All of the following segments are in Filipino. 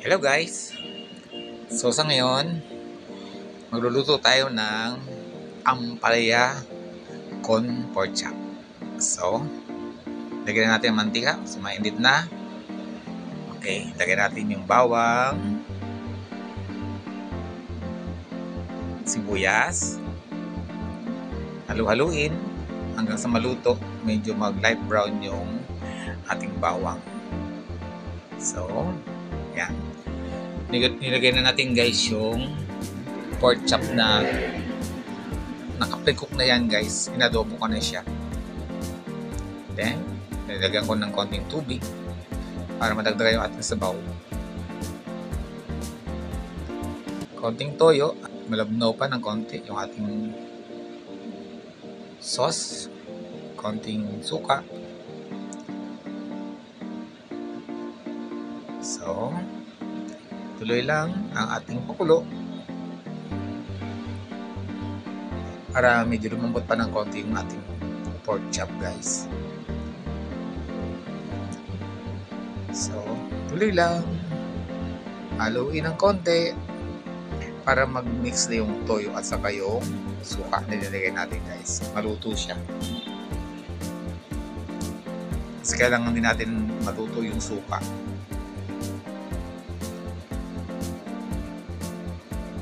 Hello guys! So sa ngayon, magluluto tayo ng ampalaya con pork chop. So, lagyan natin ang mantika. So, mainit na. Okay, lagyan natin yung bawang, sibuyas. Halu-haluin hanggang sa maluto. Medyo mag light brown yung ating bawang. So, yan. Nilagay na natin guys yung pork chop na naka-pre-cook na yan guys. Inadobo ko na siya. Then, nilagyan ko ng konting tubig para madagdagan yung ating sabaw. Konting toyo, malabnaw pa ng konti yung ating sauce. Konting suka. So, tuloy lang ang ating pakulo para medyo lumambot pa ng konti yung ating pork chop guys. So, tuloy lang. Haluin ng konti para mag-mix na yung toyo at saka yung suka na nilagay natin guys. Maluto siya. Kasi kailangan din natin matuto yung suka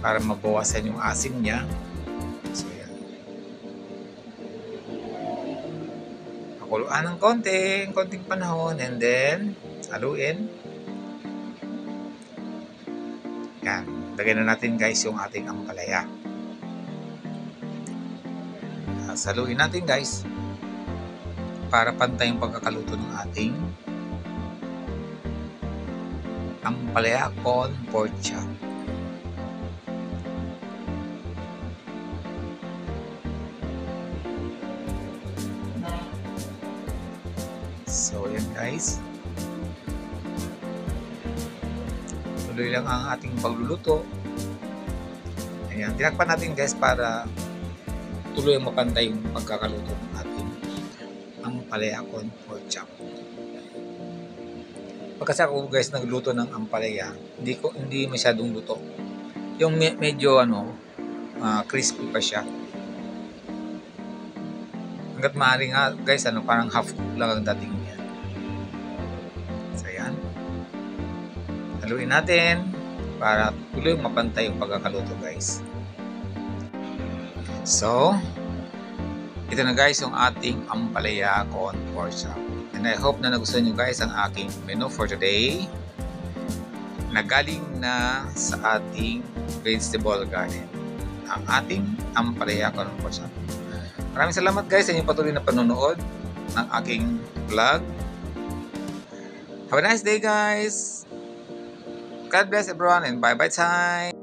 para mabawasan yung asim niya. So, yan. Pakuluan ng konting panahon and then haluin. Yan. Lagyan na natin guys yung ating ampalaya. Haluin natin guys para pantay yung pagkakaluto ng ating ampalaya con pork chop. So, yan guys. Tuloy lang ang ating pagluluto. Ayan, tinakpan natin guys para tuloy ang mapantay yung pagkakaluto ng ating ampalaya con pork chop. Pagkasa ako guys nagluto ng ampalaya, hindi masyadong luto. Yung medyo crispy pa siya. Hanggat maaari nga guys, parang half cook lang ang dating niya. So yan. Haluin natin para tuloy mapantay yung pagkakaluto guys. So, ito na guys yung ating ampalaya con pork chop. And I hope na nagustuhan nyo guys ang aking menu for today na galing na sa ating vegetable garden. Ang ating ampalaya con pork chop. Maraming salamat guys sa inyong patuloy na panonood ng aking vlog. Have a nice day guys. God bless everyone and bye-bye time.